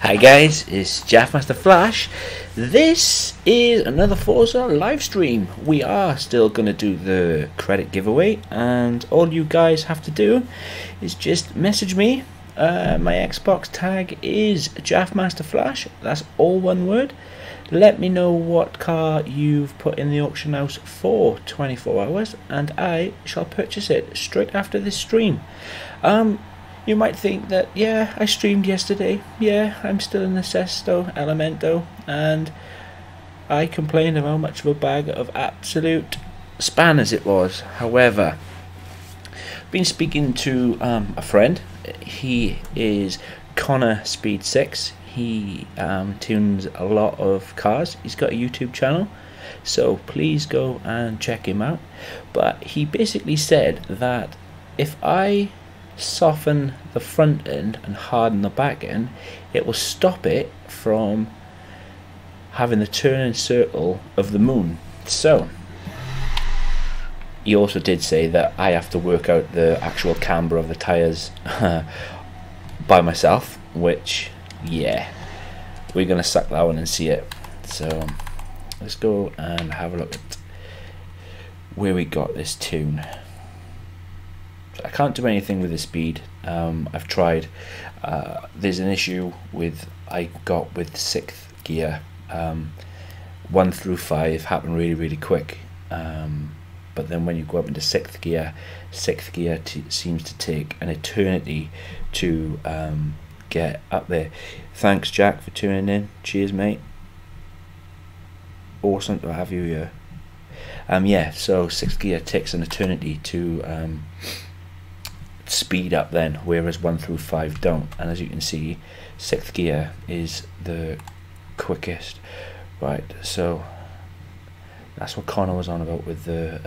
Hi guys, it's Jaffmaster Flash. This is another Forza live stream. We are still going to do the credit giveaway, and all you guys have to do is just message me. My Xbox tag is Jaffmaster Flash. That's all one word. Let me know what car you've put in the auction house for 24 hours, and I shall purchase it straight after this stream. You might think that, yeah, I streamed yesterday, yeah, I'm still in the Siesto Elemento, and I complained of how much of a bag of absolute spanners it was. However, I've been speaking to a friend. He is Connor Speed 6. He tunes a lot of cars. He's got a YouTube channel, so please go and check him out. But he basically said that if I soften the front end and harden the back end, it will stop it from having the turning circle of the moon. So he also did say that I have to work out the actual camber of the tires by myself, which, yeah, we're gonna suck that one and see it. So let's go and have a look at where we got this tune. I can't do anything with the speed. I've tried. There's an issue with I got with 6th gear. 1 through 5 happen really quick, but then when you go up into 6th gear seems to take an eternity to get up there. Thanks Jack for tuning in. Cheers mate. Awesome to have you here. Yeah, so 6th gear takes an eternity to speed up then, whereas 1 through 5 don't. And as you can see, 6th gear is the quickest. Right, so that's what Connor was on about with the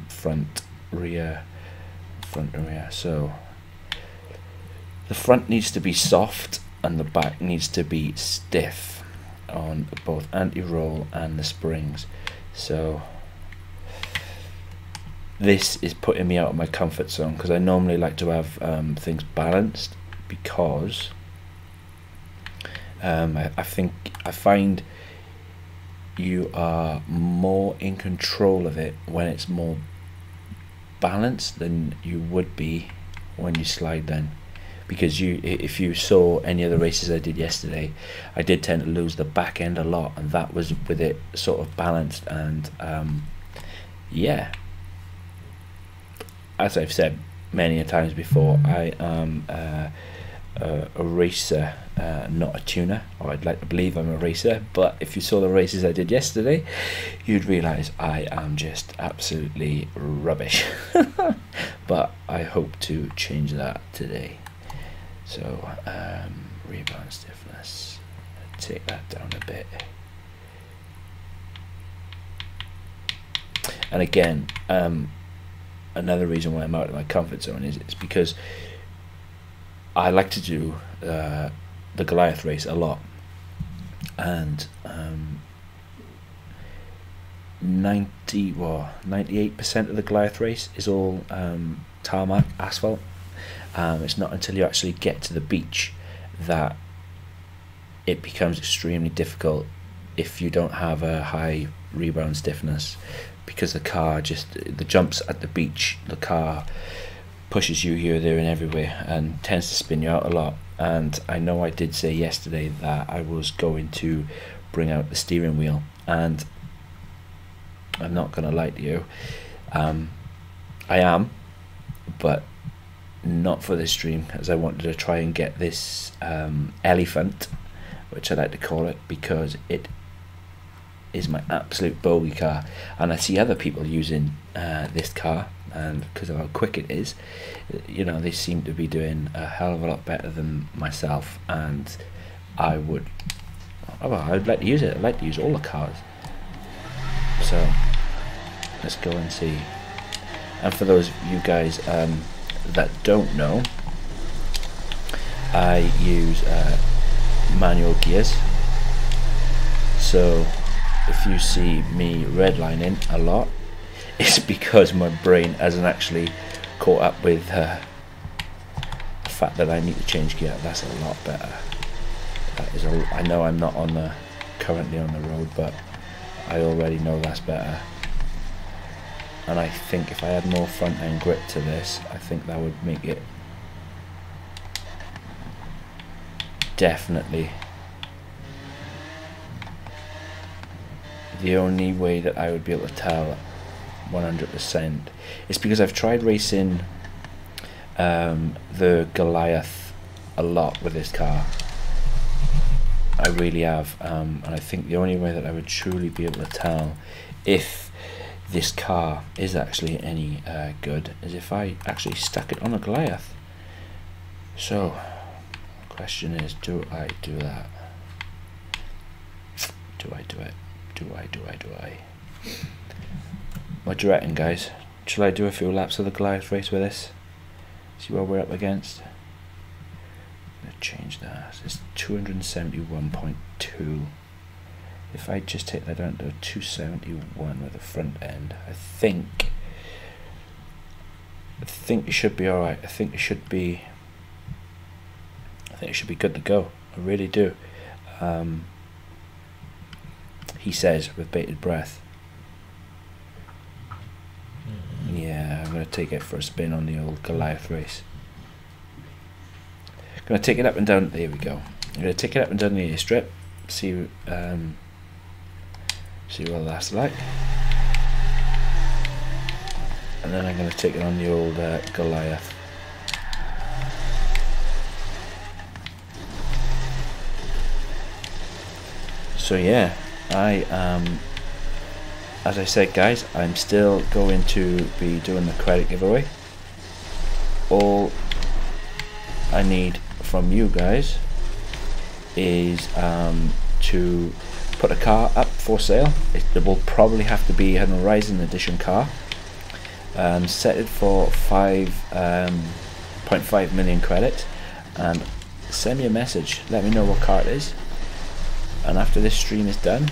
front and rear. So the front needs to be soft and the back needs to be stiff on both anti-roll and the springs. So this is putting me out of my comfort zone, because I normally like to have things balanced, because I find you are more in control of it when it's more balanced than you would be when you slide down. Because if you saw any of the races I did yesterday, I did tend to lose the back end a lot, and that was with it sort of balanced. And yeah, as I've said many a times before, I am a racer, not a tuner, or I'd like to believe I'm a racer, but if you saw the races I did yesterday, you'd realise I am just absolutely rubbish. But I hope to change that today. So rebound stiffness, take that down a bit. And again, another reason why I'm out of my comfort zone is it's because I like to do the Goliath race a lot, and 98% of the Goliath race is all tarmac asphalt. It's not until you actually get to the beach that it becomes extremely difficult if you don't have a high rebound stiffness, because the jumps at the beach, the car pushes you here, there and everywhere and tends to spin you out a lot. And I know I did say yesterday that I was going to bring out the steering wheel, and I'm not going to lie to you, I am, but not for this stream, as I wanted to try and get this elephant, which I like to call it, because it is my absolute bogey car, and I see other people using this car, and because of how quick it is, you know, they seem to be doing a hell of a lot better than myself, and I'd like to use it. I'd like to use all the cars. So let's go and see. And for those of you guys that don't know, I use manual gears. So if you see me redlining a lot, it's because my brain hasn't actually caught up with the fact that I need to change gear. That's a lot better. That is I know I'm not currently on the road, but I already know that's better. And I think if I had more front end grip to this, I think that would make it definitely. The only way that I would be able to tell 100% is because I've tried racing the Goliath a lot with this car. I really have, and I think the only way that I would truly be able to tell if this car is actually any good is if I actually stuck it on a Goliath. So the question is, do I do that? Do I do it? Do I? What do you reckon, guys? Shall I do a few laps of the Goliath race with this? See what we're up against? I'm gonna change that. It's 271.2. If I just take that down to 271 with the front end, I think it should be alright. I think it should be good to go. I really do. He says with bated breath. Yeah, I'm going to take it for a spin on the old Goliath race. Going to take it up and down. There we go. I'm going to take it up and down the airstrip. See what that's like. And then I'm going to take it on the old Goliath. So yeah, as I said, guys, I'm still going to be doing the credit giveaway. All I need from you guys is to put a car up for sale. It will probably have to be an Horizon Edition car. Set it for 5.5 million credit, and send me a message. Let me know what car it is. And after this stream is done,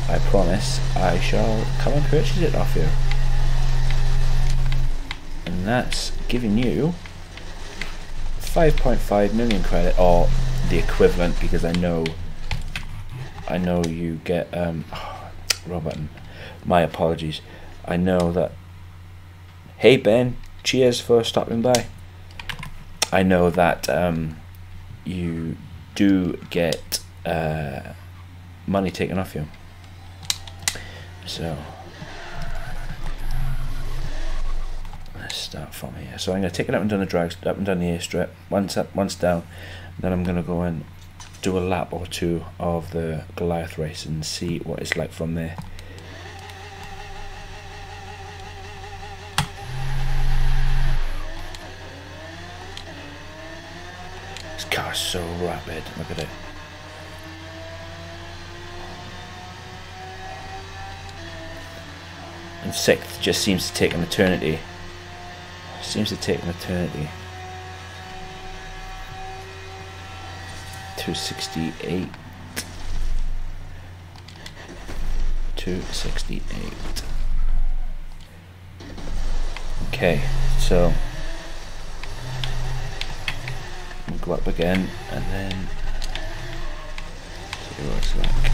I promise I shall come and purchase it off you. And that's giving you 5.5 million credit, or the equivalent, because I know you get wrong button. My apologies. I know that. Hey Ben, cheers for stopping by. I know that you do get money taken off you. So let's start from here. So I'm going to take it up and down the drags, up and down the airstrip, once up, once down. Then I'm going to go and do a lap or two of the Goliath race and see what it's like from there. This car's so rapid. Look at it. And sixth just seems to take an eternity. Seems to take an eternity. 268. 268. Okay, so we'll go up again and then see what it's like.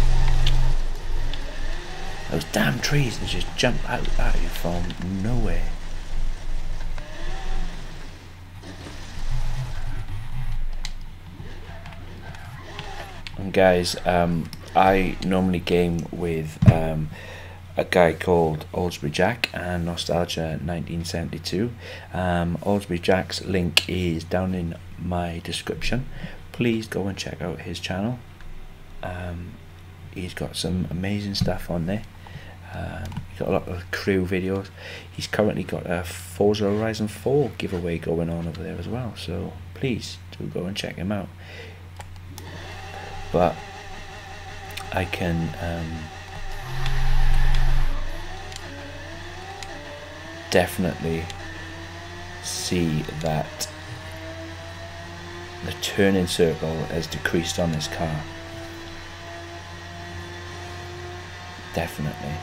Those damn trees, they just jump out at you from nowhere. And guys, I normally game with a guy called Oldsbury Jack and Nostalgia 1972. Oldsbury Jack's link is down in my description. Please go and check out his channel. He's got some amazing stuff on there. He's got a lot of crew videos. He's currently got a Forza Horizon 4 giveaway going on over there as well, so please do go and check him out. But I can definitely see that the turning circle has decreased on this car. Definitely.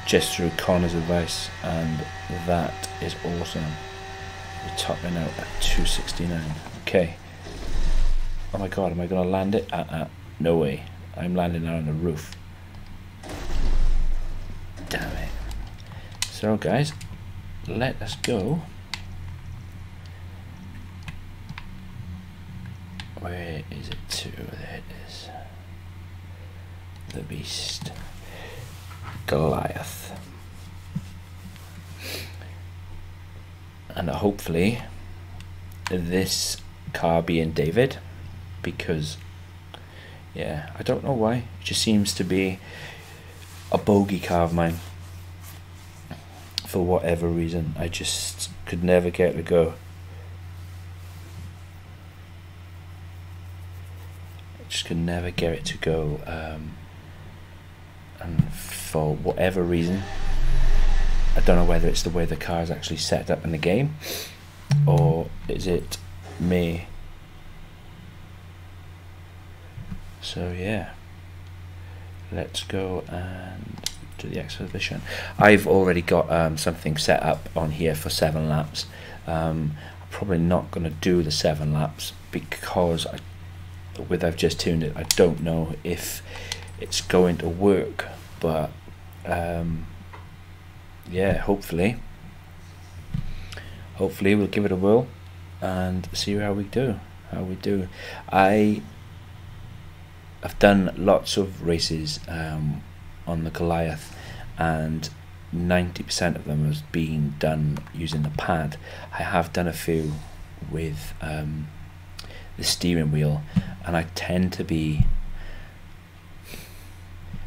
Just through Connor's advice, and that is awesome. We're topping out at 269. Okay. Oh my god, am I going to land it? No way. I'm landing it on the roof. Damn it. So guys, let us go. Where is it to? There it is. The beast. Goliath. And hopefully this car being David, because yeah, I don't know why, it just seems to be a bogey car of mine for whatever reason. I just could never get it to go. I just could never get it to go, and for whatever reason, I don't know whether it's the way the car is actually set up in the game, or is it me. So yeah, let's go and do the exhibition. I've already got something set up on here for 7 laps. I'm probably not going to do the 7 laps because I've just tuned it, I don't know if it's going to work, but yeah, hopefully we'll give it a whirl and see how we do. I've done lots of races on the Goliath, and 90% of them has been done using the pad. I have done a few with the steering wheel, and I tend to be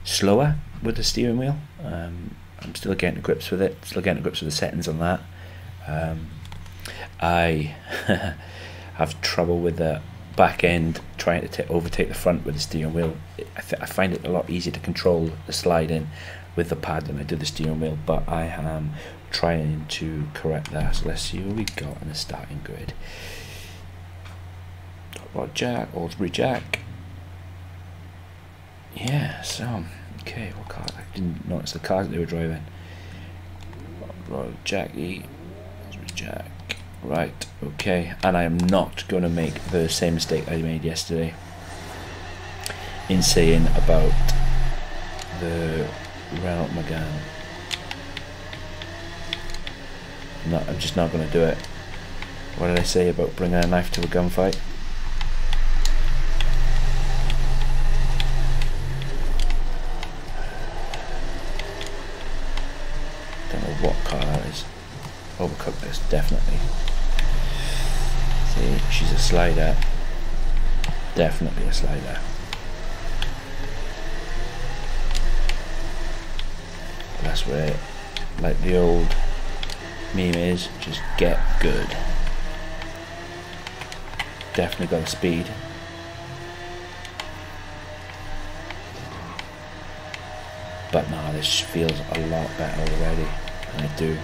slower with the steering wheel. I'm still getting to grips with it, still getting to grips with the settings on that. I have trouble with the back end trying to overtake the front with the steering wheel. I find it a lot easier to control the sliding with the pad than I do the steering wheel, but I am trying to correct that. So let's see what we got in the starting grid. Rod jack, all 3 jack. Yeah, so okay, what car? I didn't notice the cars that they were driving. Rod jacky, 3 jack. Right, okay, and I am not going to make the same mistake I made yesterday in saying about the Renault Megane. I'm just not going to do it. What did I say about bringing a knife to a gunfight? Don't know what car that is. Overcooked this, definitely. See, she's a slider. Definitely a slider. That's where, like the old meme is, just get good. Definitely got the speed. But nah, this feels a lot better already. And I do.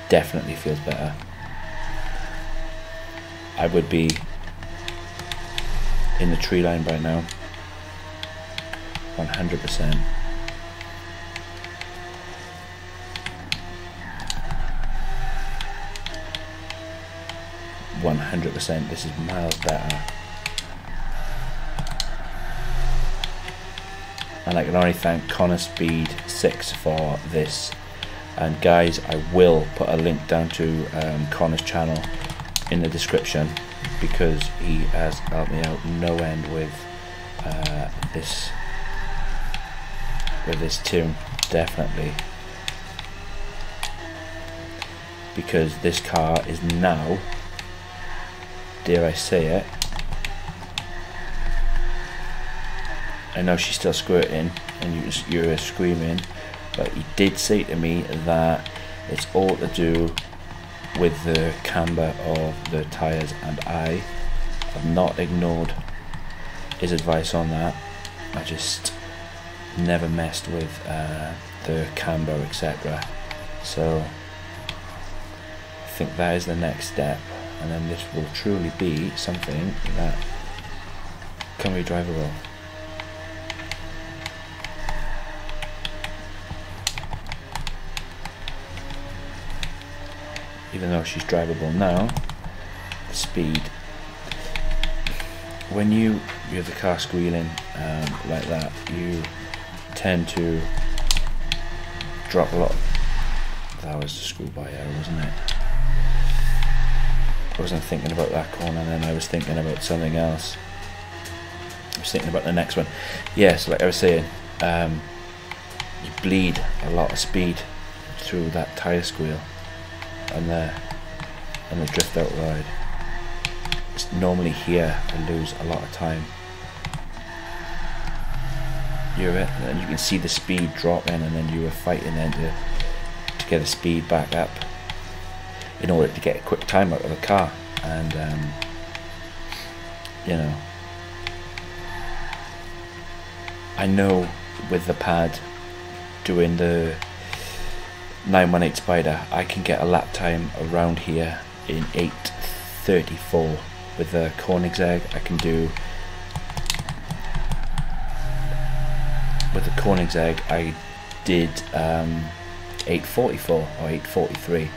Definitely feels better. I would be in the tree line by now. 100%. This is miles better. And I can only thank Connor Speed 6 for this. And guys, I will put a link down to Connor's channel in the description, because he has helped me out no end with this tune, definitely. Because this car is now, dare I say it, I know she's still squirting and you're screaming, but he did say to me that it's all to do with the camber of the tyres, and I have not ignored his advice on that. I just never messed with the camber, etc. So I think that is the next step, and then this will truly be something that can be drivable. even though she's drivable now, the speed, when you have the car squealing like that, you tend to drop a lot. That was the schoolboy error, wasn't it? I wasn't thinking about that corner, and then I was thinking about something else. I was thinking about the next one. Yes, like I was saying, you bleed a lot of speed through that tyre squeal and the drift out ride. It's normally here I lose a lot of time. And you can see the speed dropping, and then you were fighting then to get the speed back up in order to get a quick time out of the car. And you know, I know with the pad doing the 918 Spider, I can get a lap time around here in 8:34. With the Koenigsegg, I can do. With the Koenigsegg, I did 8:44 or 8:43.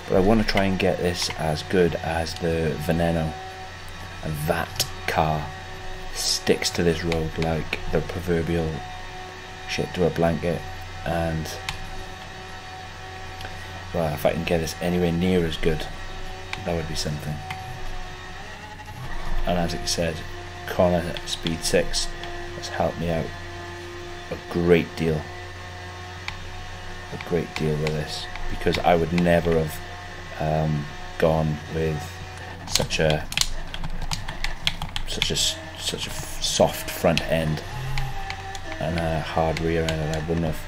But I want to try and get this as good as the Veneno, and that car sticks to this road like the proverbial shit to a blanket. And well, if I can get this anywhere near as good, that would be something. And as I said, Connor Speed 6 has helped me out a great deal with this, because I would never have gone with such a soft front end and a hard rear end. I wouldn't have,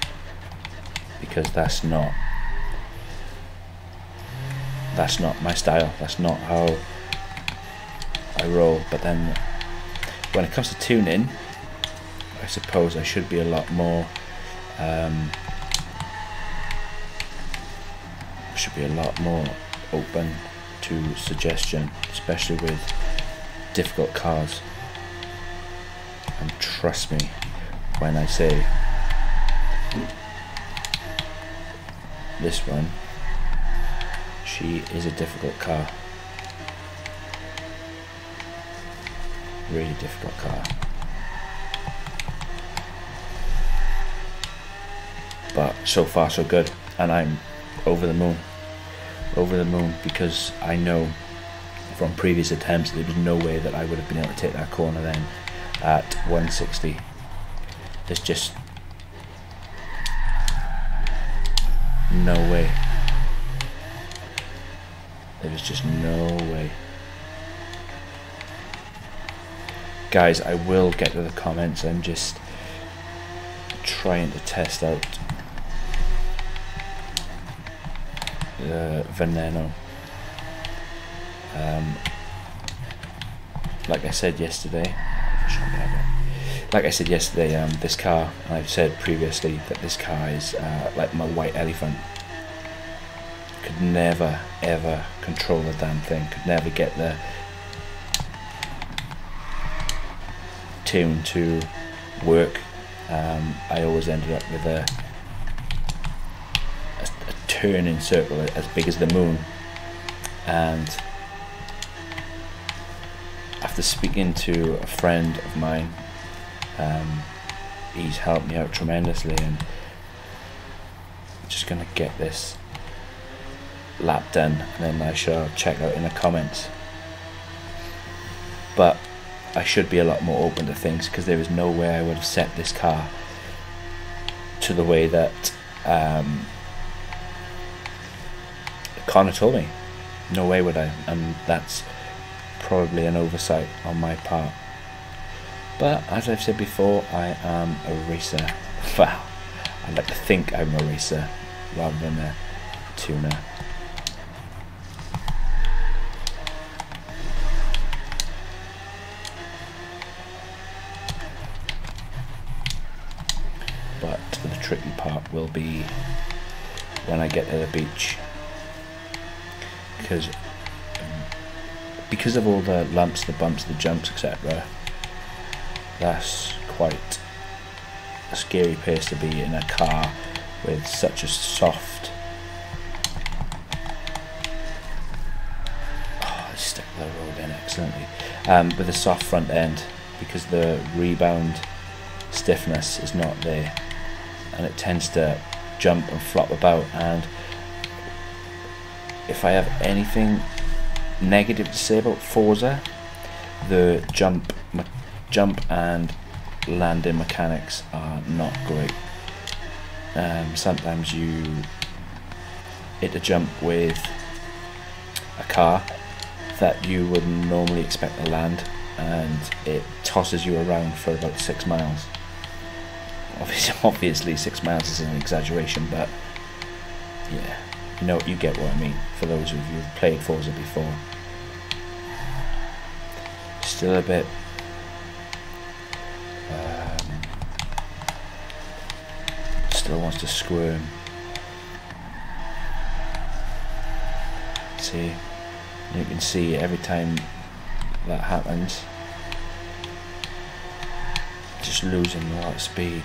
because that's not my style. That's not how I roll. But then when it comes to tuning, I suppose I should be a lot more open to suggestion, especially with difficult cars. And trust me when I say this one, she is a difficult car. Really difficult car. But so far so good, and I'm over the moon. Over the moon, because I know from previous attempts there was no way that I would have been able to take that corner then at 160. There's just no way. There was just no way. Guys, I will get to the comments. I'm just trying to test out the Veneno. Like I said yesterday, this car, and I've said previously that this car is like my white elephant. Could never ever control the damn thing. Could never get the tune to work. I always ended up with a turning circle as big as the moon. And after speaking to a friend of mine, he's helped me out tremendously, and I'm just gonna get this lap done, and then I shall check out in the comments. But I should be a lot more open to things, because there is no way I would have set this car to the way that Connor told me. No way would I, and that's probably an oversight on my part. But as I've said before, I am a racer. Well, I like to think I'm a racer rather than a tuner. But the tricky part will be when I get to the beach, because of all the lumps, the bumps, the jumps, etc. That's quite a scary place to be in a car with such a soft. Oh, I stuck the road in excellently. With a soft front end, because the rebound stiffness is not there, and it tends to jump and flop about. And if I have anything negative to say about Forza, the jump and landing mechanics are not great. Sometimes you hit a jump with a car that you would normally expect to land, and it tosses you around for about 6 miles. Obviously 6 miles is an exaggeration, but yeah, you get what I mean for those of you who've played Forza before. Still a bit still wants to squirm. See, you can see every time that happens, just losing a lot of speed.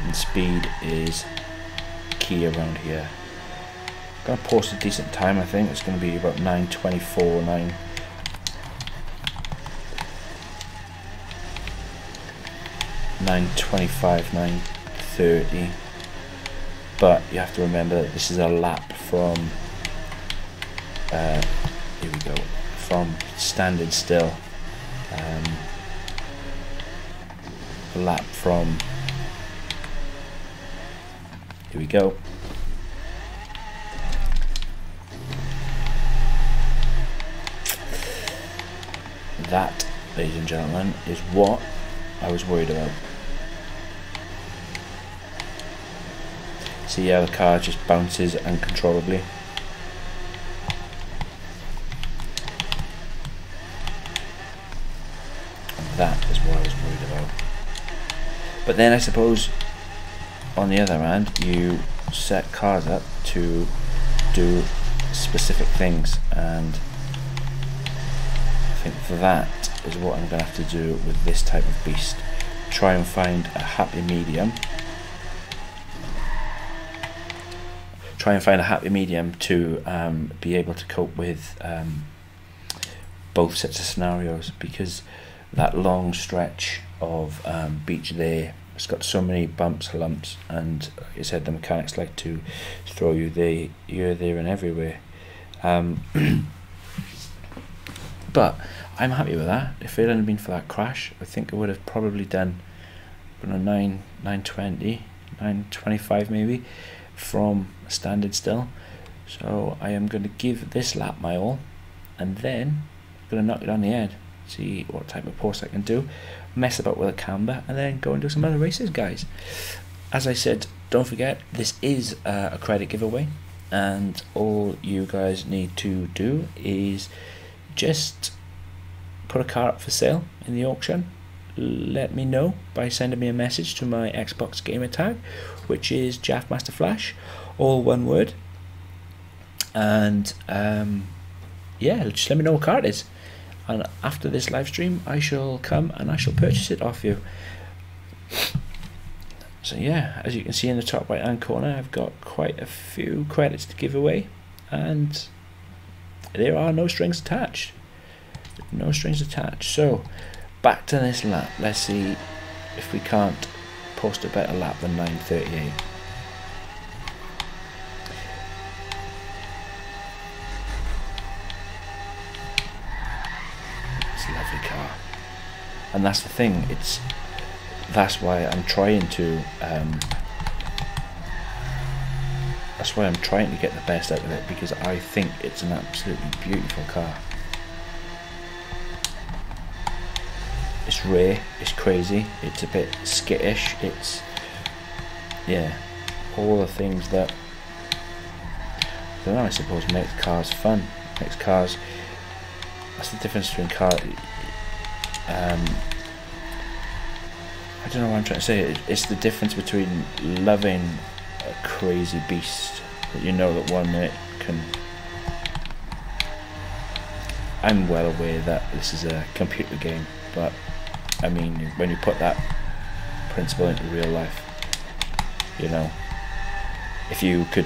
And speed is key around here. I'm going to post a decent time. I think it's going to be about 9:24, 9:25, 9:30. But you have to remember that this is a lap from here we go, from standing still. A lap from, here we go. That, ladies and gentlemen, is what I was worried about. See how the car just bounces uncontrollably. And that is what I was worried about. But then I suppose, on the other hand, you set cars up to do specific things, and I think that is what I'm going to have to do with this type of beast. Try and find a happy medium. Try and find a happy medium to be able to cope with both sets of scenarios, because that long stretch of beach there, it's got so many bumps, lumps, and like I said, the mechanics like to throw you there, here, there and everywhere. But I'm happy with that. If it hadn't been for that crash, I think I would have probably done 9:20, 9:25 maybe, from standing still. So I am going to give this lap my all, and then I'm going to knock it on the head, see what type of post I can do, mess about with a camber, and then go and do some other races, guys. As I said, don't forget, this is a credit giveaway, and all you guys need to do is just put a car up for sale in the auction. Let me know by sending me a message to my Xbox gamer tag, which is JaffMasterFlash, all one word. And yeah, just let me know what car it is, and after this live stream I shall come and I shall purchase it off you. So yeah, as you can see in the top right hand corner, I've got quite a few credits to give away, and there are no strings attached. No strings attached. So back to this lap. Let's see if we can't post a better lap than 9:38. It's a lovely car, and that's the thing. That's why I'm trying to. That's why I'm trying to get the best out of it, because I think it's an absolutely beautiful car. It's rare, it's crazy, it's a bit skittish, it's, yeah, all the things that, I don't know, I suppose makes cars fun, makes cars, that's the difference between car, I don't know what I'm trying to say, it's the difference between loving a crazy beast that you know that 1 minute can, I'm well aware that this is a computer game, but I mean, when you put that principle into real life, you know, if you could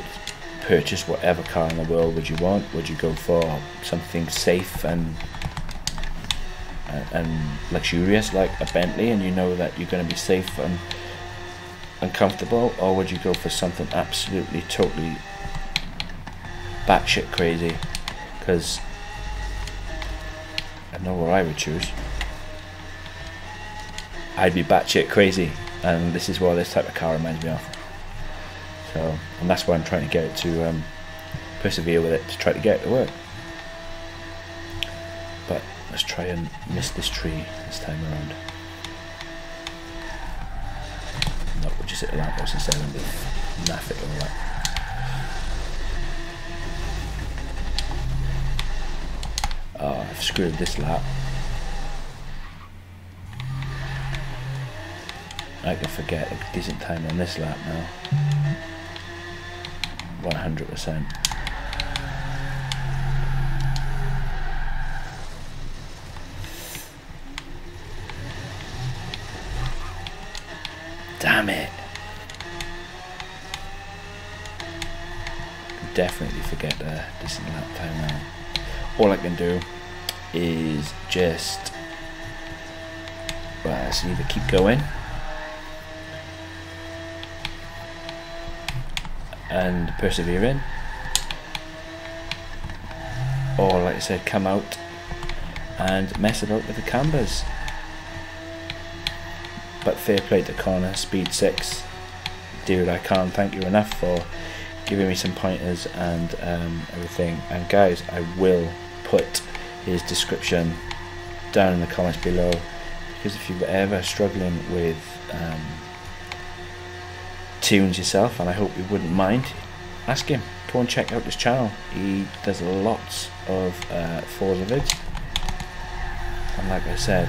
purchase whatever car in the world would you want, would you go for something safe and luxurious like a Bentley, and you know that you're going to be safe and comfortable, or would you go for something absolutely totally batshit crazy? Because I know what I would choose. I'd be batshit crazy, and this is what this type of car reminds me of. So, and that's why I'm trying to get it to persevere with it, to try to get it to work. But let's try and miss this tree this time around. No, we'll just hit the lamppost instead and naff it all that. Oh, I've screwed this lap. I can forget a decent time on this lap now. 100%. Damn it! Definitely forget a decent lap time now. All I can do is just, well, it's either keep going and persevering, or like I said, come out and mess about with the cambers. But fair play to Connor, speed 6, dude, I can't thank you enough for giving me some pointers and everything. And guys, I will put his description down in the comments below, because if you're ever struggling with tunes yourself, and I hope you wouldn't mind, ask him. Go and check out his channel. He does lots of Forza vids, and like I said,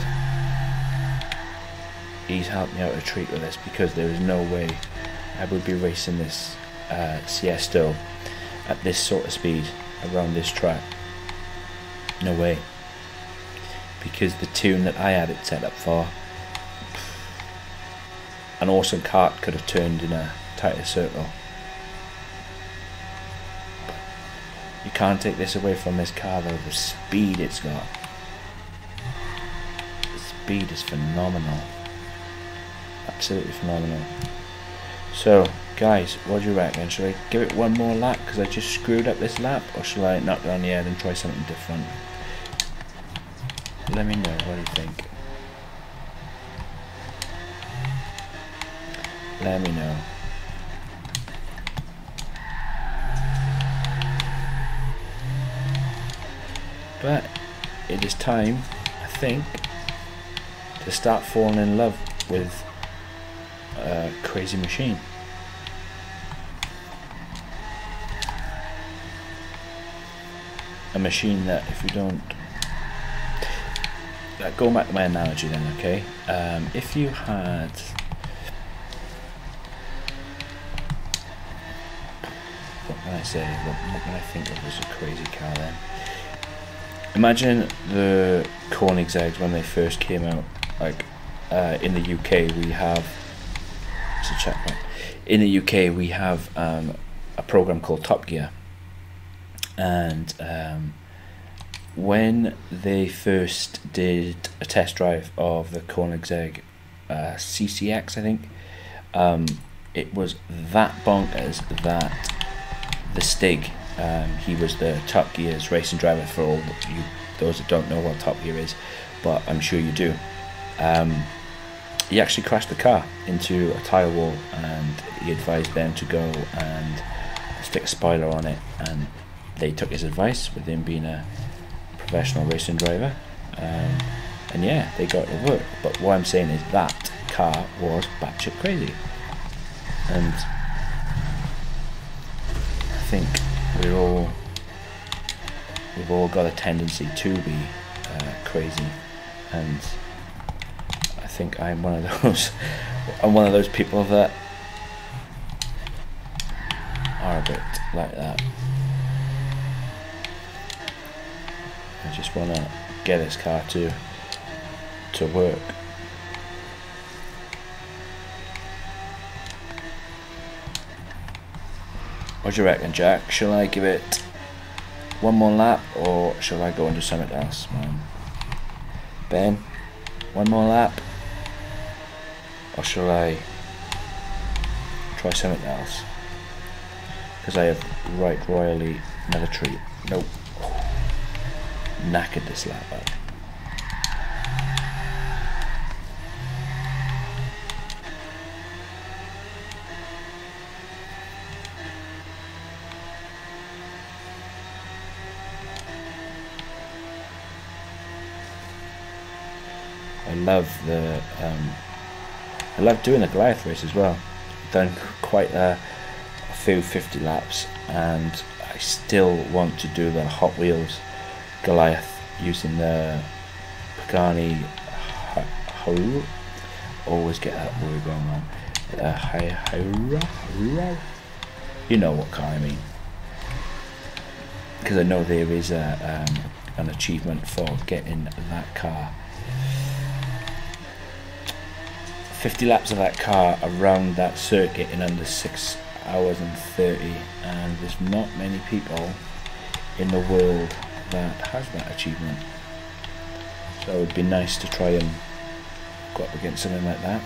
he's helped me out a treat with this, because there is no way I would be racing this Siesto at this sort of speed around this track. No way. Because the tune that I had it set up for, an awesome kart could have turned in a tighter circle. You can't take this away from this car though, the speed it's got. The speed is phenomenal. Absolutely phenomenal. So guys, what do you reckon? Should I give it one more lap because I just screwed up this lap, or shall I knock it on the head and try something different? Let me know, what do you think? Let me know. But it is time, I think, to start falling in love with a crazy machine. A machine that, if you don't, going back to my analogy then, okay, if you had, what can I say, what can I think of as a crazy car then? Imagine the Koenigseggs when they first came out. Like in the UK we have, it's a checkpoint. In the UK we have a program called Top Gear, and when they first did a test drive of the Koenigsegg CCX, I think, it was that bonkers that the Stig, he was the Top Gear's racing driver. For all you, those that don't know what Top Gear is, but I'm sure you do, he actually crashed the car into a tyre wall, and he advised them to go and stick a spoiler on it, and they took his advice, with him being a professional racing driver, and yeah, they got it to work. But what I'm saying is that car was batshit crazy, and I think we've all got a tendency to be crazy, and I think I'm one of those. I'm one of those people that are a bit like that. I just want to get this car to work, What do you reckon, Jack? Shall I give it one more lap, or shall I go and do something else, man? Ben, one more lap, or shall I try something else? Because I have right royally another treat. Nope. Knackered this lap up. I love doing the Goliath race as well. I've done quite a few 50 laps, and I still want to do the Hot Wheels Goliath using the Pagani. Always get that word wrong, man. You know what car I mean, because I know there is an achievement for getting that car. 50 laps of that car around that circuit in under 6 hours and 30, and there's not many people in the world that has that achievement, so it would be nice to try and go up against something like that.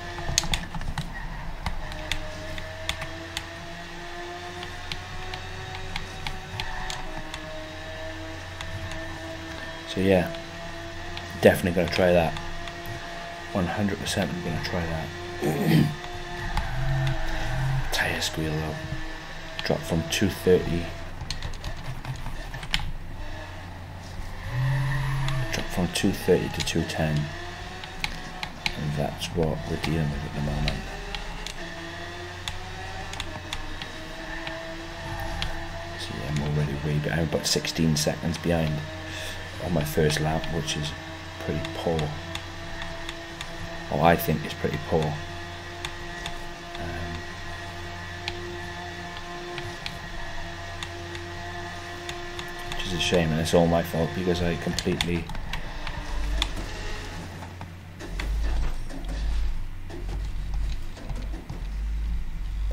So yeah, definitely going to try that. 100% I'm going to try that. Tyre squeal though. Drop from 230. Drop from 230 to 210. And that's what we're dealing with at the moment. So yeah, I'm already way behind. I'm about 16 seconds behind on my first lap, which is pretty poor. Well, I think it's pretty poor. Which is a shame, and it's all my fault because I completely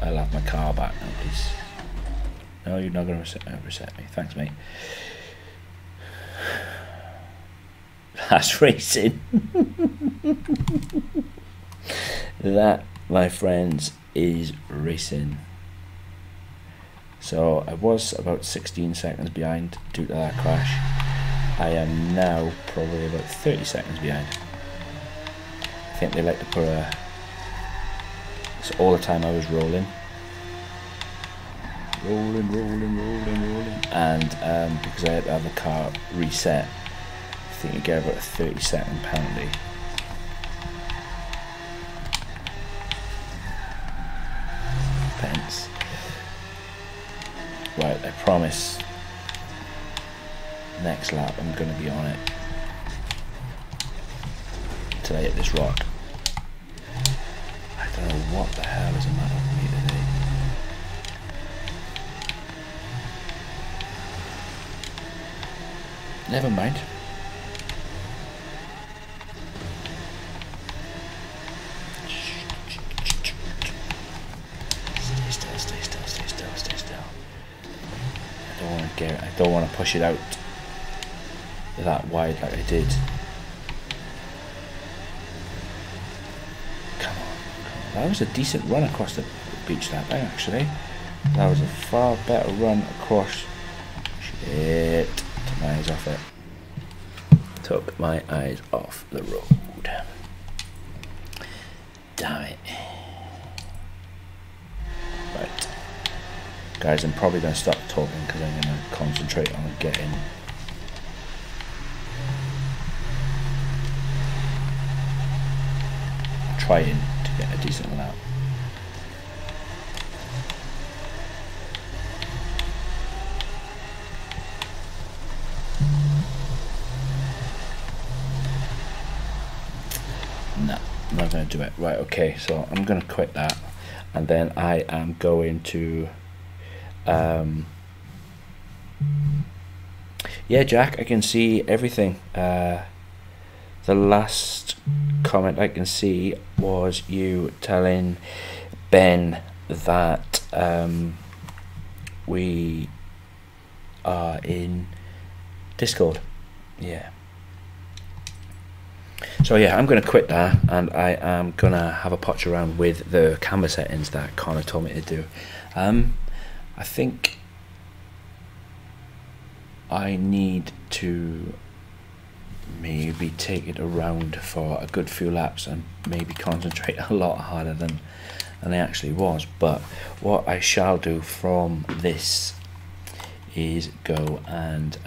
I'll have my car back now, please. No, you're not going to reset me. Thanks, mate. That's racing. That, my friends, is racing. So I was about 16 seconds behind due to that crash. I am now probably about 30 seconds behind. I think they like to put a... So all the time I was rolling. And because I had to have the car reset, I think you get about a 30-second penalty. Pence. Right, I promise next lap I'm going to be on it until I hit this rock. I don't know what the hell is the matter with me today. Never mind. Stay still. I don't want to push it out that wide like I did. Come on. That was a decent run across the beach that day, actually. That was a far better run across. Shit. Took my eyes off it. Took my eyes off the road. Damn it. Right. Guys, I'm probably going to stop talking because I'm going to concentrate on getting trying to get a decent lap. No, I'm not going to do it. Right, okay, so I'm going to quit that, and then I am going to yeah, Jack, I can see everything. The last comment I can see was you telling Ben that we are in Discord. Yeah. So yeah, I'm going to quit that, and I am going to have a potch around with the camera settings that Connor told me to do. I think I need to maybe take it around for a good few laps and maybe concentrate a lot harder than I actually was. But what I shall do from this is go and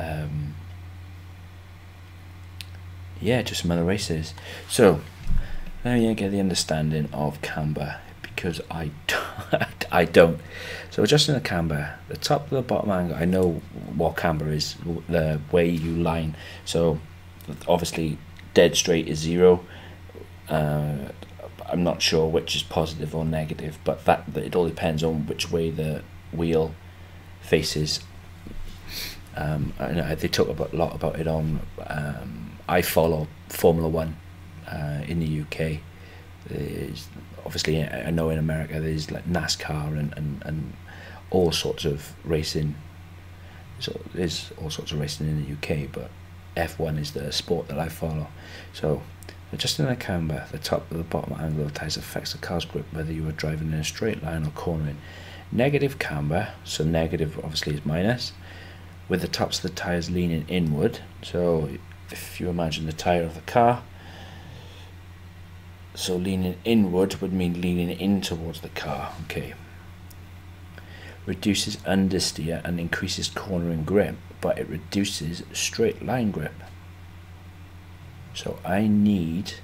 yeah, just some other races. So let me get the understanding of camber, because I don't. So adjusting the camber, the top to the bottom angle, I know what camber is, the way you line. So obviously dead straight is 0. I'm not sure which is positive or negative, but that it all depends on which way the wheel faces. I know they talk a lot about it on I follow Formula 1 in the UK. There's, obviously I know in America there's like NASCAR and all sorts of racing. So there's all sorts of racing in the UK, but F1 is the sport that I follow. So adjusting the camber, the top or the bottom angle of the tyres affects the car's grip whether you are driving in a straight line or cornering. Negative camber, so negative obviously is minus, with the tops of the tyres leaning inward. So if you imagine the tyre of the car, so leaning inward would mean leaning in towards the car. Okay. Reduces understeer and increases cornering grip, but it reduces straight line grip. So I need,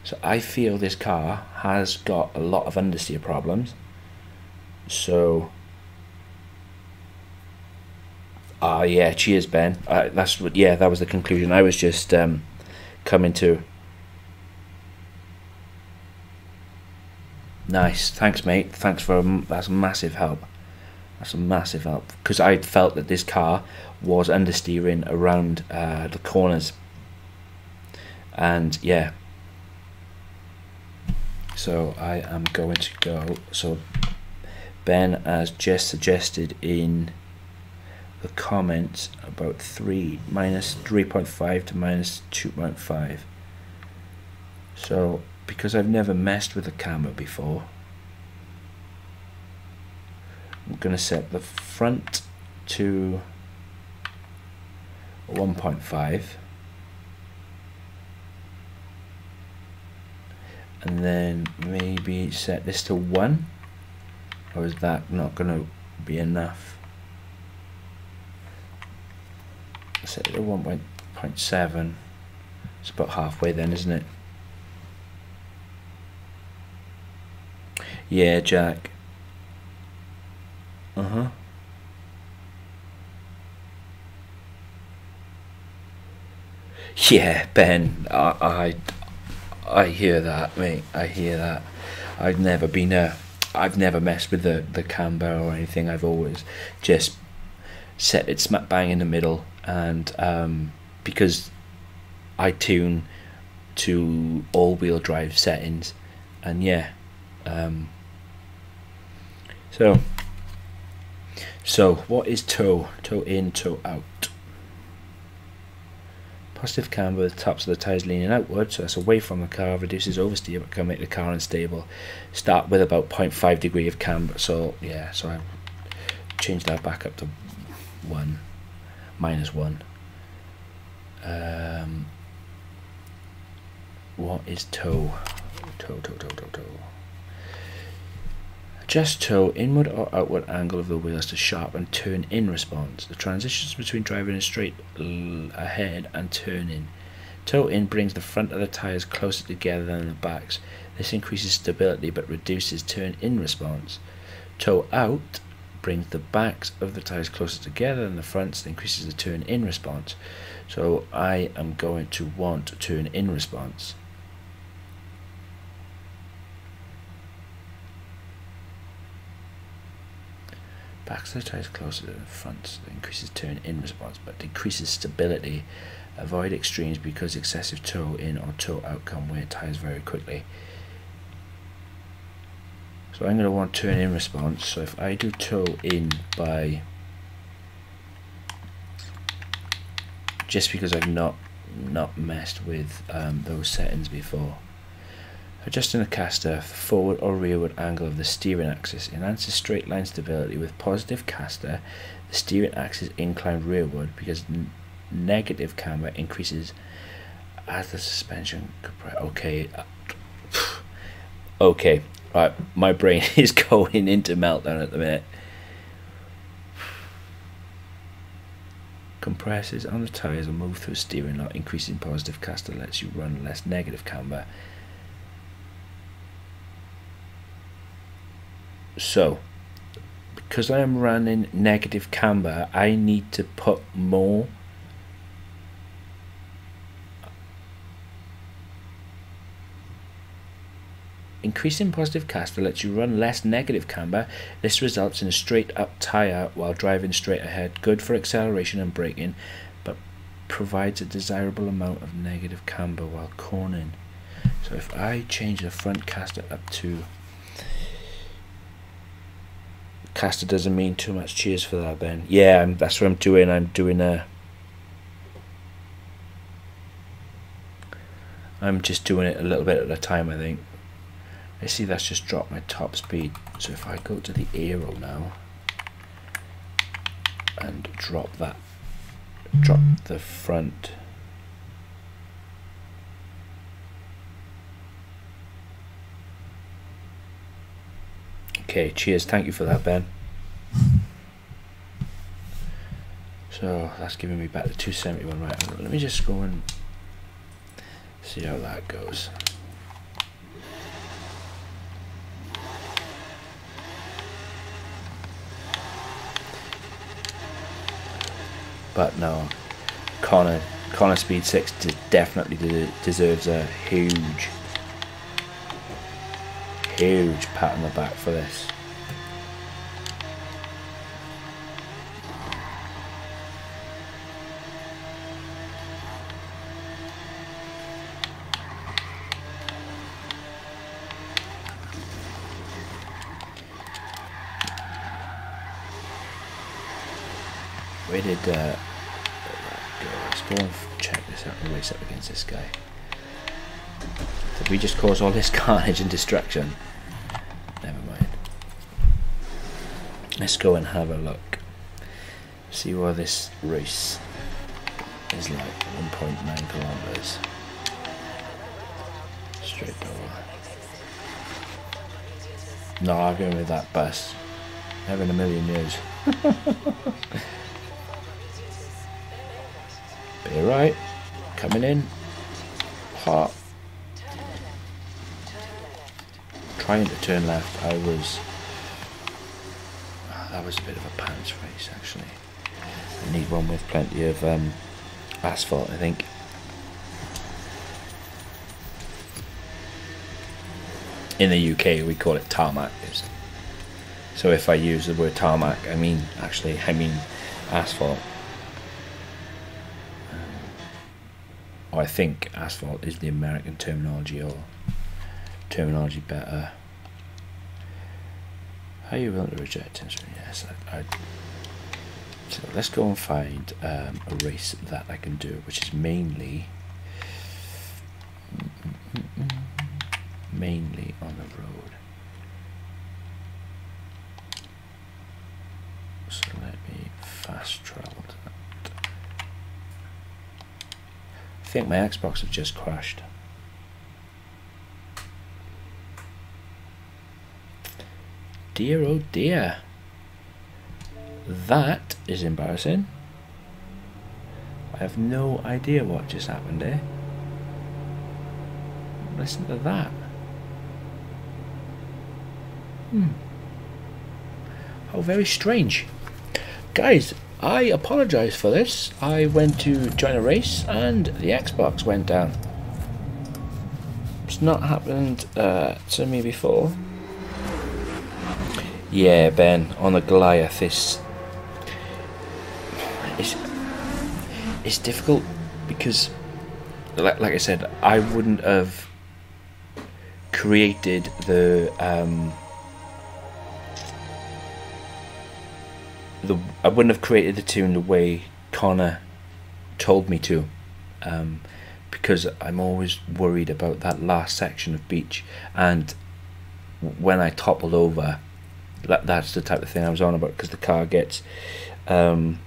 so I feel this car has got a lot of understeer problems. So yeah, cheers Ben. That's what, yeah, that was the conclusion I was just coming to. Nice, thanks mate, thanks for that's a massive help. That's a massive help, because I felt that this car was understeering around the corners, and yeah, so I am going to go. So Ben has just suggested in the comments about minus 3.5 to minus 2.5. So because I've never messed with the camera before, I'm going to set the front to 1.5 and then maybe set this to 1, or is that not going to be enough? Set it to 1.7. It's about halfway then, isn't it? Yeah, Jack. Yeah, Ben. I hear that, mate. I hear that. I've never messed with the camber or anything. I've always just set it smack bang in the middle, and because I tune to all-wheel drive settings, and yeah, so what is toe in, toe out? Positive camber with the tops of the tyres leaning outward, so that's away from the car, reduces oversteer but can make the car unstable. Start with about 0.5 degree of camber, so yeah, so I changed that back up to 1, minus 1. What is toe? Toe. Adjust toe inward or outward angle of the wheels to sharpen turn in response. The transitions between driving in straight ahead and turning. Toe in brings the front of the tyres closer together than the backs. This increases stability but reduces turn in response. Toe out brings the backs of the tyres closer together than the fronts, increases the turn in response. So I am going to want turn in response. Backs of the tyres closer to the fronts, increases turn in response but decreases stability. Avoid extremes because excessive toe in or toe out can wear tyres very quickly. So I'm going to want turn in response. So if I do tow in by, just because I've not messed with those settings before. Adjusting the caster forward or rearward angle of the steering axis enhances straight line stability. With positive caster, the steering axis inclined rearward because negative camber increases as the suspension compresses. Okay. Okay. Right, my brain is going into meltdown at the minute. Compresses on the tyres and move through steering lock. Increasing positive caster lets you run less negative camber. So, because I am running negative camber, I need to put more increasing positive caster lets you run less negative camber. This results in a straight up tyre while driving straight ahead. Good for acceleration and braking, but provides a desirable amount of negative camber while cornering. So if I change the front caster up to, caster doesn't mean too much. Cheers for that, Ben. Yeah, that's what I'm doing. I'm just doing it a little bit at a time, I think. I see that's just dropped my top speed. So if I go to the aero now and drop the front, okay, cheers, thank you for that, Ben. So that's giving me back the 271. Right, let me just go and see how that goes. But no, Connor Speed 6 definitely deserves a huge pat on the back for this. Where did that go? Let's go and check this out and race up against this guy. Did we just cause all this carnage and destruction? Never mind. Let's go and have a look. See what this race is like. 1.9 kilometers. Straight over. No, I'm going with that bus. Never in a million years. But you're right. Coming in. Hot. Trying to turn left. That was a bit of a pants race actually. I need one with plenty of asphalt, I think. In the UK we call it tarmac. So if I use the word tarmac, I mean asphalt. Or I think asphalt is the American terminology, or terminology better. Are you willing to reject it? Yes. So let's go and find a race that I can do, which is mainly on the road. So let me fast travel to that. I think my Xbox has just crashed. Dear oh dear. That is embarrassing. I have no idea what just happened there. Listen to that. How very strange. Guys, I apologise for this. I went to join a race and the Xbox went down. It's not happened to me before. Yeah, Ben, on the Goliath, it's difficult because, like I said, I wouldn't have created the I wouldn't have created the tune the way Connor told me to, because I'm always worried about that last section of beach, and when I toppled over, that's the type of thing I was on about, because the car gets the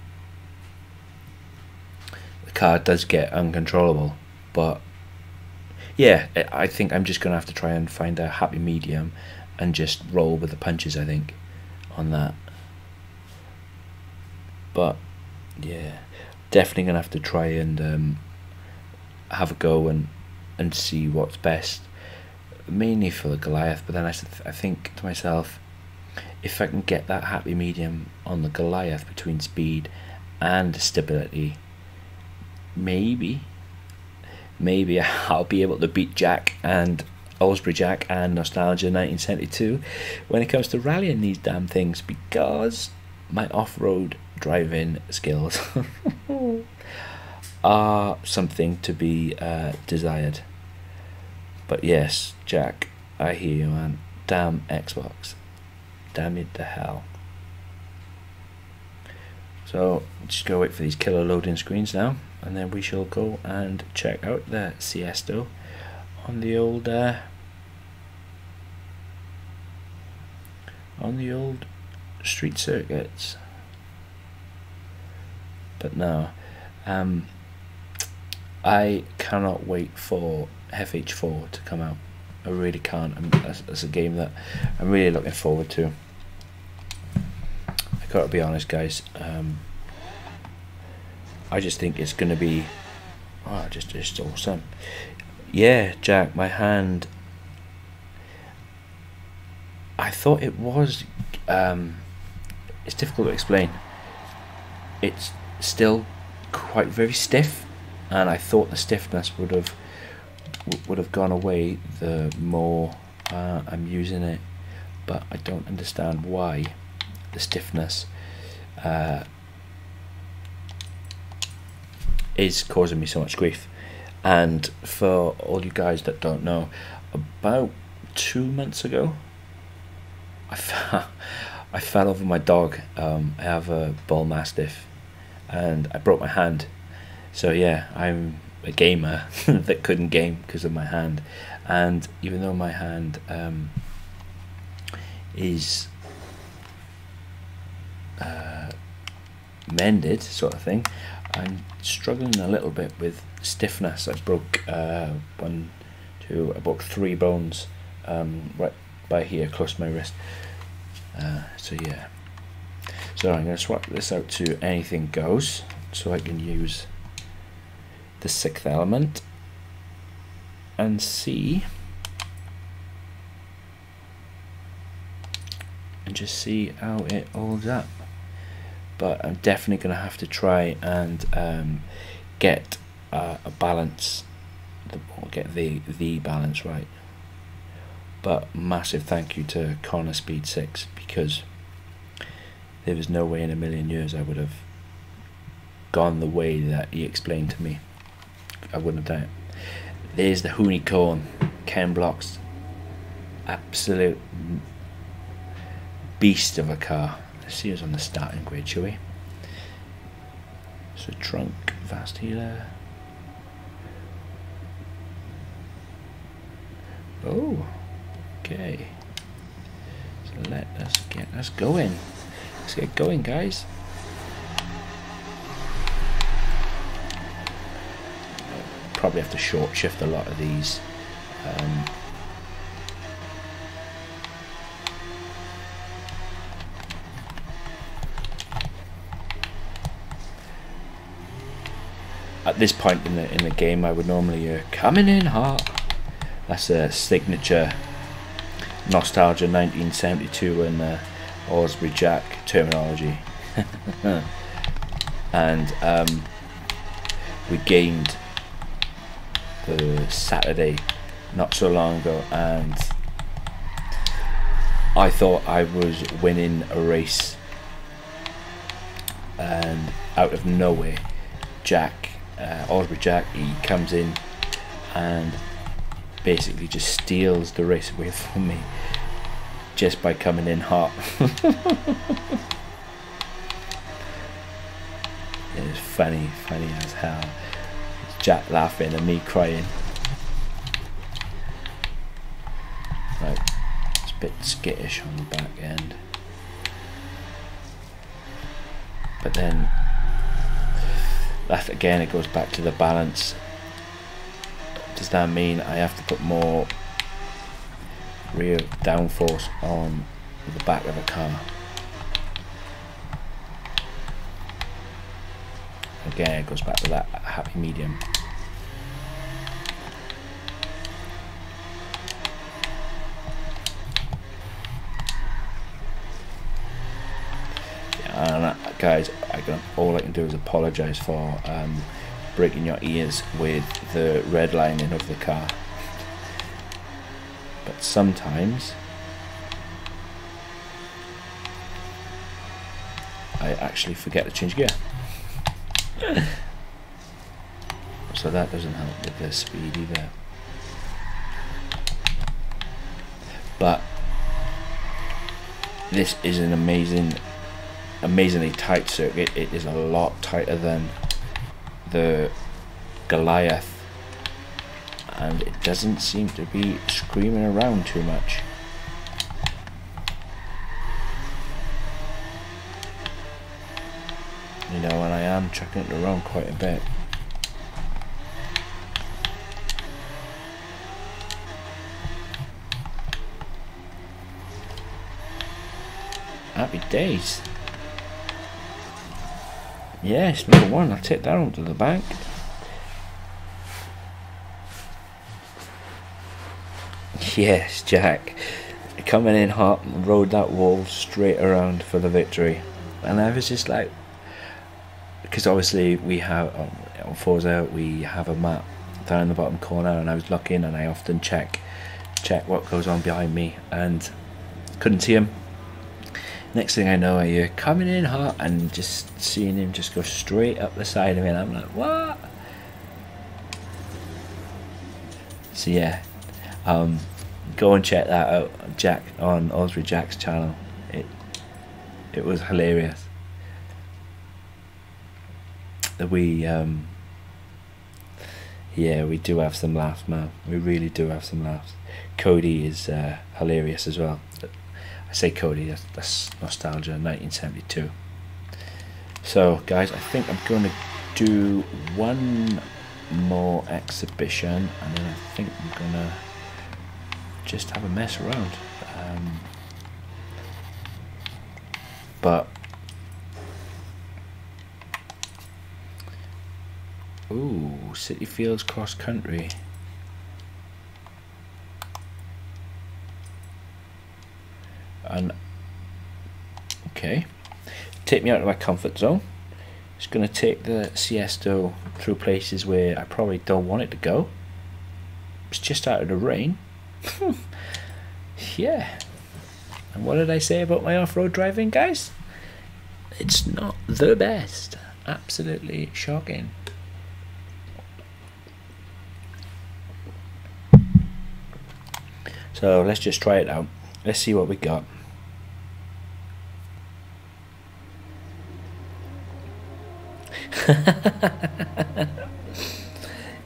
car does get uncontrollable. But yeah, I think I'm just gonna have to try and find a happy medium and just roll with the punches, I think, on that. But yeah, definitely gonna have to try and have a go and see what's best, mainly for the Goliath. But then I think to myself, if I can get that happy medium on the Goliath between speed and stability, maybe I'll be able to beat Jack and Osbury Jack and Nostalgia 1972 when it comes to rallying these damn things, because my off-road driving skills are something to be desired. But yes, Jack, I hear you, man. Damn Xbox. Damn it to hell. So just go wait for these killer loading screens now, and then we shall go and check out the Siesto on the old street circuits. But no, I cannot wait for FH4 to come out. I really can't. That's a game that I'm really looking forward to. I gotta be honest, guys. I just think it's gonna be just awesome. Yeah, Jack, my hand. I thought it was. It's difficult to explain. It's still quite very stiff, and I thought the stiffness would have gone away the more I'm using it, but I don't understand why the stiffness is causing me so much grief. And for all you guys that don't know, about 2 months ago, I fell over my dog. I have a bull mastiff, and I broke my hand. So yeah, I'm a gamer that couldn't game because of my hand. And even though my hand is mended, sort of thing, I'm struggling a little bit with stiffness. I broke I broke 3 bones right by here, close to my wrist. So yeah, so I'm going to swap this out to anything goes, so I can use the 6th element and see, and just see how it holds up. But I'm definitely going to have to try and get a balance, get the balance right. But massive thank you to Connor Speed 6, because there was no way in a million years I would have gone the way that he explained to me. I wouldn't have done it. There's the Unicorn Ken Block's absolute beast of a car. Let's see us on the starting grid, shall we? So trunk, fast healer. Oh, okay. So let us get us going. Let's get going, guys. Probably have to short shift a lot of these. At this point in the game, I would normally coming in hot. That's a signature Nostalgia 1972 and Osbury Jack terminology. And we gained the Saturday not so long ago, and I thought I was winning a race, and out of nowhere, Jack, Osbury Jack, he comes in and basically just steals the race away from me just by coming in hot. is funny as hell. It's Jack laughing and me crying. Right, it's a bit skittish on the back end. But then, that again, it goes back to the balance. Does that mean I have to put more rear downforce on the back of the car? Again, it goes back to that happy medium. And guys, all I can do is apologise for breaking your ears with the redlining of the car. But sometimes I actually forget to change gear. So that doesn't help with the speed either. But this is an amazingly tight circuit. It is a lot tighter than the Goliath, and it doesn't seem to be screaming around too much. You know, and I am chucking it around quite a bit. Happy days. Yes, number one. I'll take that onto the bank. Yes, Jack. Coming in hot and rode that wall straight around for the victory. And I was just like, because obviously we have on Forza we have a map down in the bottom corner, and I was looking and I often check what goes on behind me, and couldn't see him. Next thing I know, I hear coming in hot, and just seeing him just go straight up the side of me, and I'm like, what? So yeah, go and check that out, Jack, on Osprey Jack's channel. It was hilarious. Yeah, we do have some laughs, man. We really do have some laughs. Cody is hilarious as well. I say Cody, that's nostalgia, 1972. So guys, I think I'm going to do one more exhibition, and then I think I'm going to just have a mess around. But ooh, City Fields cross country. And okay, take me out of my comfort zone. It's going to take the Siesto through places where I probably don't want it to go. It's just out of the rain. Yeah. And what did I say about my off-road driving, guys? It's not the best. Absolutely shocking. So let's just try it out. Let's see what we got.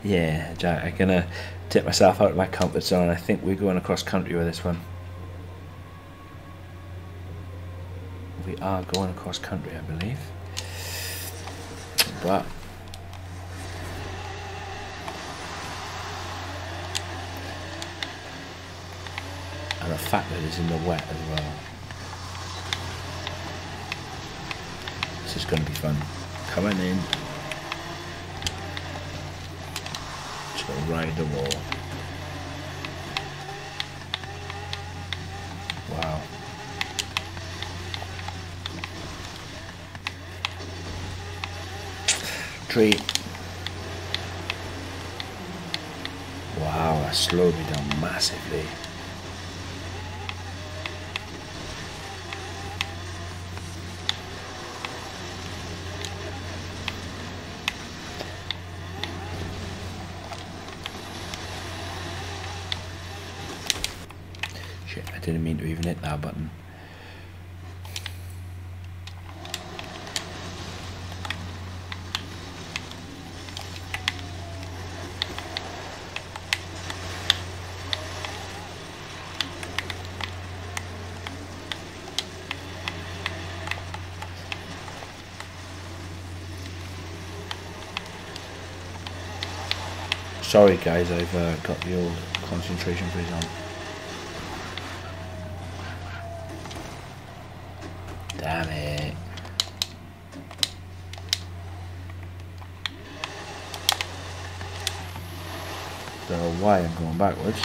Yeah, Jack, I'm gonna take myself out of my comfort zone. I think we're going across country with this one. We are going across country, I believe. But and the fact that it's in the wet as well. This is going to be fun. Coming in to ride the wall. Wow. Tree. Wow, that slowed me down massively. Shit, I didn't mean to even hit that button. Sorry guys, I've got the old concentration freeze on. Damn it. Don't know why I'm going backwards.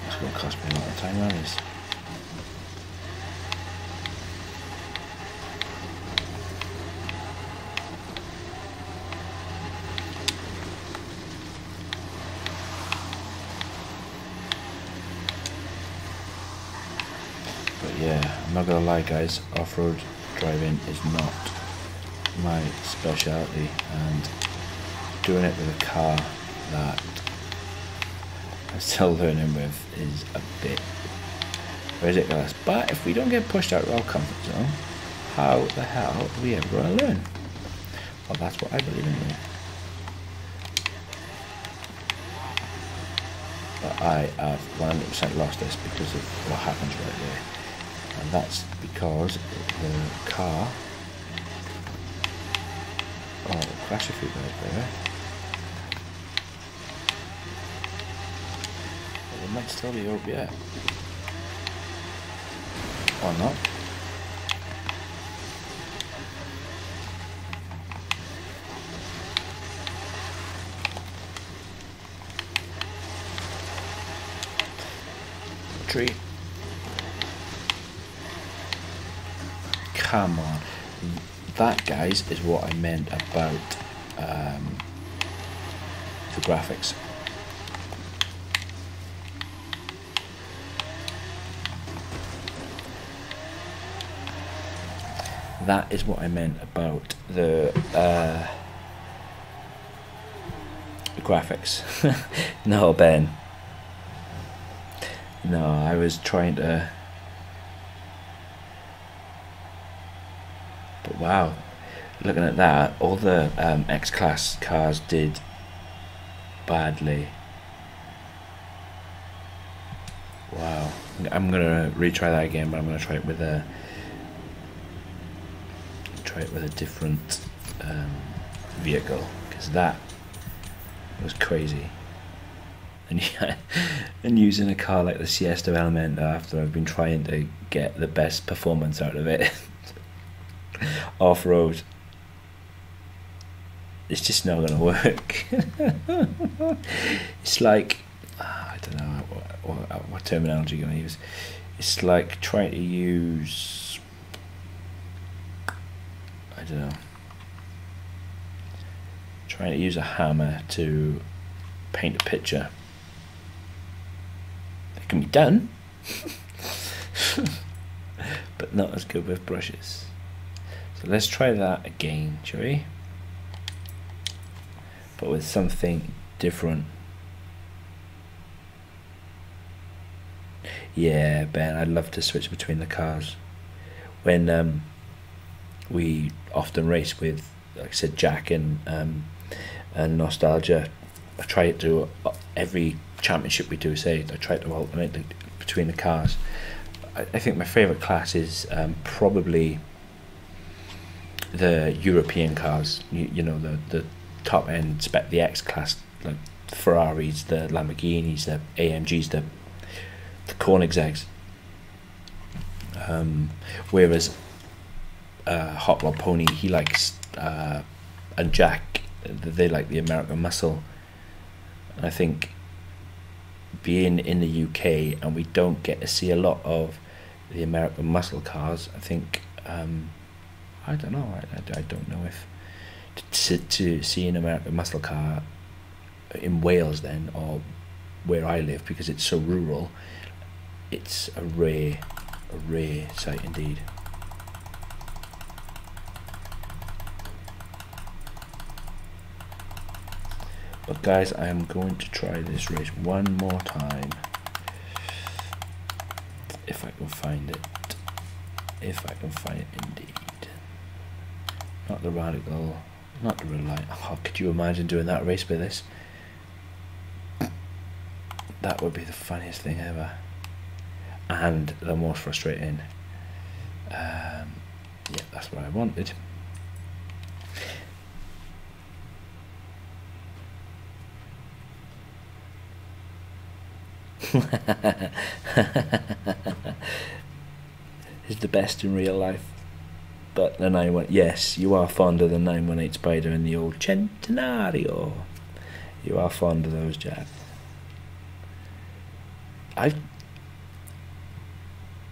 It's going to cost me a lot of time, that is. But yeah, I'm not gonna lie guys, off-road driving is not my speciality, and doing it with a car that I'm still learning with is a bit ridiculous. But if we don't get pushed out of our comfort zone, how the hell are we ever going to learn? Well, that's what I believe in here. But I have 100% lost this because of what happens right there. And that's because the car... Oh, crash a few right there. Well, it might still be up yet. Or not. Tree. Come on. That, guys, is what I meant about the graphics. That is what I meant about the graphics. No, Ben. No, I was trying to... But wow, looking at that, all the X-Class cars did badly. Wow. I'm going to retry that again, but I'm going to try it with a... different vehicle, because that was crazy. And yeah, and using a car like the Siesto Elemento after I've been trying to get the best performance out of it off-road, it's just not going to work. It's like, I don't know what terminology you're going to use. It's like trying to use, I don't know, trying to use a hammer to paint a picture. It can be done, but not as good with brushes. So let's try that again, shall we? But with something different. Yeah, Ben, I'd love to switch between the cars. When we often race with, like I said, Jack and Nostalgia, I try to do every championship we do. Say I try to alternate between the cars. I think my favourite class is probably the European cars. You know, the top end spec, the X class, like the Ferraris, the Lamborghinis, the AMGs, the Koenigsegg's. Whereas Hot Rod Pony, he likes, and Jack, they like the American muscle. And I think being in the UK and we don't get to see a lot of the American muscle cars, I think, I don't know, I don't know if to see an American muscle car in Wales then, or where I live, because it's so rural, it's a rare sight indeed. But guys, I am going to try this race one more time, if I can find it. If I can find it indeed. Not the radical, not the real light. Oh, could you imagine doing that race with this? That would be the funniest thing ever, and the most frustrating. Yeah, that's what I wanted. Is the best in real life. But the 918, yes, you are fond of the 918 Spider and the old Centenario. You are fond of those, Jack.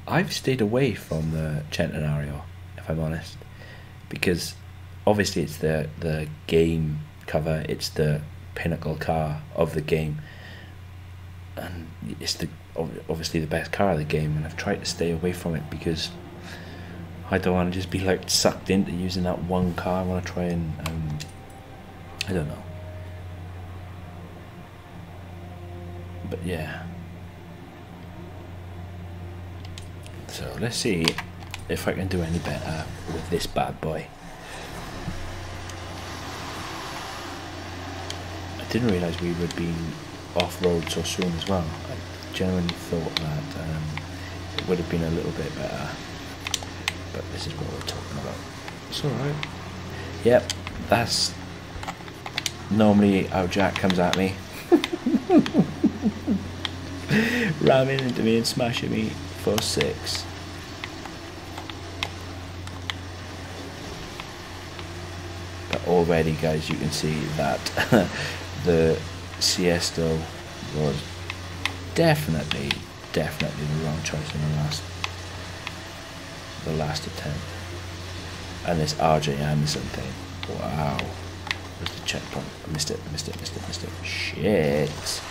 I've stayed away from the Centenario, if I'm honest, because obviously it's the game cover, it's the pinnacle car of the game, and it's obviously the best car of the game, and I've tried to stay away from it because I don't want to just be like sucked into using that one car. I want to try and I don't know, but yeah. So let's see if I can do any better with this bad boy. I didn't realise we would be off-road so soon as well. I genuinely thought that it would have been a little bit better. But this is what we're talking about. It's alright. Yep, that's normally how Jack comes at me. Ramming into me and smashing me for 6. But already, guys, you can see that the Siesto was definitely the wrong choice in the last attempt. And this RJ Anderson thing, wow. Where's the checkpoint? I missed it. Shit. It's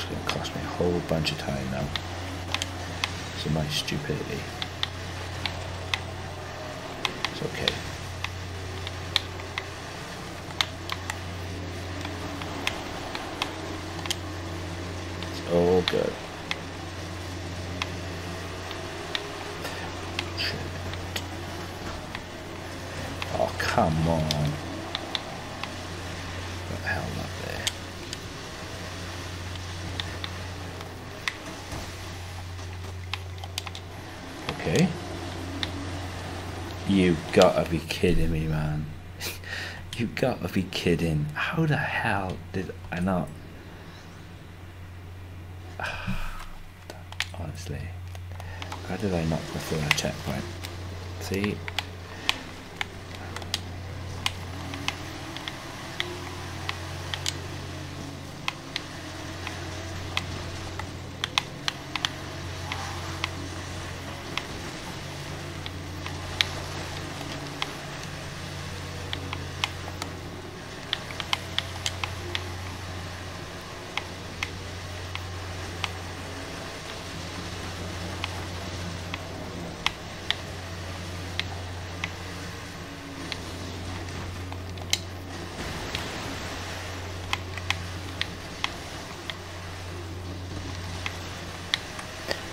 going to cost me a whole bunch of time now. So my stupidity. It's okay. It's all good. Shit. Oh, come on. What the hell up there? Okay. You gotta be kidding me, man. You gotta be kidding. How the hell did I not? Honestly, how did I not go through that checkpoint? See?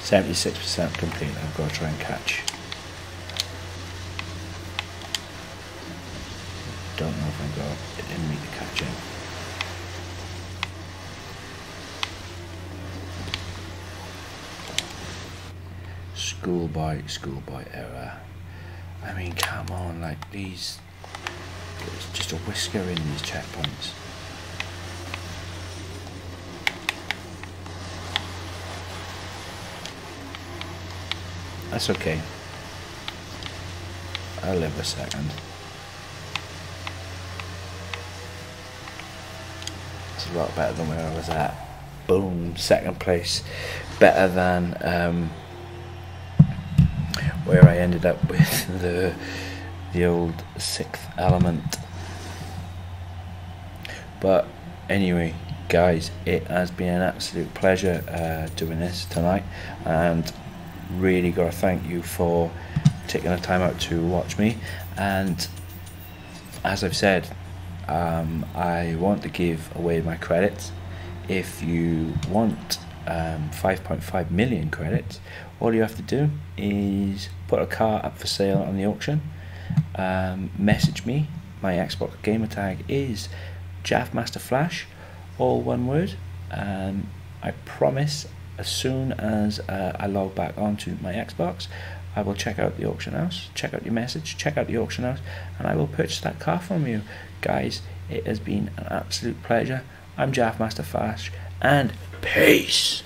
%76 complete. I've got to try and catch. Don't know if I got it in me to catch him. Schoolboy error. I mean, come on, like these. There's just a whisker in these checkpoints. That's okay. I'll live a second. It's a lot better than where I was at. Boom, second place. Better than where I ended up with the old 6th element. But anyway, guys, it has been an absolute pleasure doing this tonight, and really got to thank you for taking the time out to watch me. And as I've said, I want to give away my credits. If you want 5.5 million credits, all you have to do is put a car up for sale on the auction, message me. My Xbox gamer tag is JaffMasterFlash, all one word. I promise as soon as I log back onto my Xbox, I will check out the auction house, check out your message, check out the auction house, and I will purchase that car from you. Guys, it has been an absolute pleasure. I'm Jaff Master Flash, and peace!